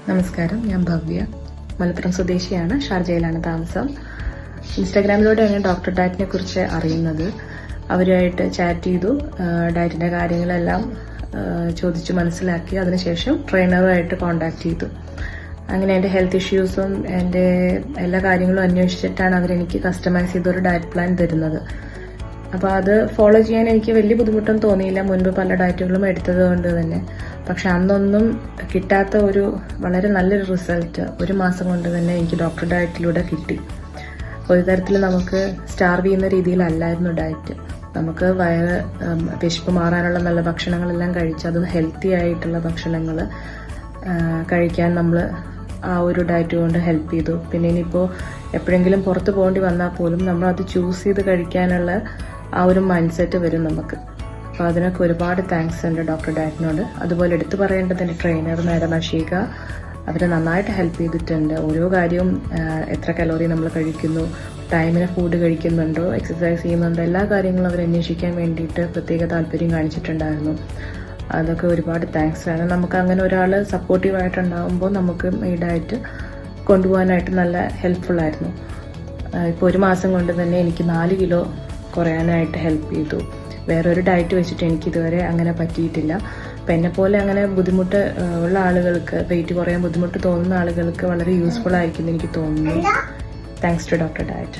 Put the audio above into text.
നമസ്കാരം, ഞാൻ ഭവ്യ. മലപ്പുറം സ്വദേശിയാണ്. ഷാർജയിലാണ് താമസം. ഇൻസ്റ്റാഗ്രാമിലൂടെയാണ് ഡോക്ടർ ഡയറ്റിനെ കുറിച്ച് അറിയുന്നത്. അവരുമായിട്ട് ചാറ്റ് ചെയ്തു, ഡയറ്റിന്റെ കാര്യങ്ങളെല്ലാം ചോദിച്ചു മനസ്സിലാക്കി. അതിനുശേഷം ട്രെയിനറുമായിട്ട് കോണ്ടാക്ട് ചെയ്തു. അങ്ങനെ എൻ്റെ ഹെൽത്ത് ഇഷ്യൂസും എൻ്റെ എല്ലാ കാര്യങ്ങളും അന്വേഷിച്ചിട്ടാണ് അവരെനിക്ക് കസ്റ്റമൈസ് ചെയ്തൊരു ഡയറ്റ് പ്ലാൻ തരുന്നത്. അപ്പോൾ അത് ഫോളോ ചെയ്യാൻ എനിക്ക് വലിയ ബുദ്ധിമുട്ടൊന്നും തോന്നിയില്ല, മുൻപ് പല ഡയറ്റുകളും എടുത്തത് കൊണ്ട് തന്നെ. പക്ഷെ അന്നൊന്നും കിട്ടാത്ത ഒരു വളരെ നല്ലൊരു റിസൾട്ട് 1 മാസം കൊണ്ട് തന്നെ എനിക്ക് ഡോക്ടർ ഡയറ്റിലൂടെ കിട്ടി. ഒരു തരത്തിൽ നമുക്ക് സ്റ്റാർവ് ചെയ്യുന്ന രീതിയിലല്ലായിരുന്നു ഡയറ്റ്. നമുക്ക് വിശപ്പ് മാറാനുള്ള നല്ല ഭക്ഷണങ്ങളെല്ലാം കഴിച്ച്, അത് ഹെൽത്തി ആയിട്ടുള്ള ഭക്ഷണങ്ങൾ കഴിക്കാൻ നമ്മൾ ആ ഒരു ഡയറ്റ് കൊണ്ട് ഹെൽപ്പ് ചെയ്തു. പിന്നെ ഇനിയിപ്പോൾ എപ്പോഴെങ്കിലും പുറത്ത് പോകേണ്ടി വന്നാൽ പോലും നമ്മൾ അത് ചൂസ് ചെയ്ത് കഴിക്കാനുള്ള ആ ഒരു മൈൻഡ് സെറ്റ് വരും നമുക്ക്. അപ്പോൾ അതിനൊക്കെ ഒരുപാട് താങ്ക്സ് ഉണ്ട് ഡോക്ടർ ഡയറ്റിനോട്. അതുപോലെ എടുത്തു പറയേണ്ടത് എൻ്റെ ട്രെയിനർ മാഡം അഷീക. അവർ നന്നായിട്ട് ഹെൽപ്പ് ചെയ്തിട്ടുണ്ട്. ഓരോ കാര്യവും എത്ര കലോറി നമ്മൾ കഴിക്കുന്നു, ടൈമിന് ഫുഡ് കഴിക്കുന്നുണ്ടോ, എക്സസൈസ് ചെയ്യുന്നുണ്ടോ, എല്ലാ കാര്യങ്ങളും അവർ അന്വേഷിക്കാൻ വേണ്ടിയിട്ട് പ്രത്യേക താല്പര്യം കാണിച്ചിട്ടുണ്ടായിരുന്നു. അതൊക്കെ ഒരുപാട് താങ്ക്സ് ആണ്. നമുക്ക് അങ്ങനെ ഒരാൾ സപ്പോർട്ടീവായിട്ടുണ്ടാകുമ്പോൾ നമുക്ക് ഈ ഡയറ്റ് കൊണ്ടുപോകാനായിട്ട് നല്ല ഹെൽപ്ഫുള്ളായിരുന്നു. ഇപ്പോൾ 1 മാസം കൊണ്ട് തന്നെ എനിക്ക് 4 കിലോ കുറയാനായിട്ട് ഹെൽപ്പ് ചെയ്തു. വേറൊരു ഡയറ്റ് വെച്ചിട്ട് എനിക്കിതുവരെ അങ്ങനെ പറ്റിയിട്ടില്ല. അപ്പം എന്നെപ്പോലെ അങ്ങനെ ബുദ്ധിമുട്ട് ഉള്ള ആളുകൾക്ക്, വെയിറ്റ് കുറയാൻ ബുദ്ധിമുട്ട് തോന്നുന്ന ആളുകൾക്ക് വളരെ യൂസ്ഫുൾ ആയിരിക്കും എന്ന് എനിക്ക് തോന്നുന്നു. Thanks to doctor diet.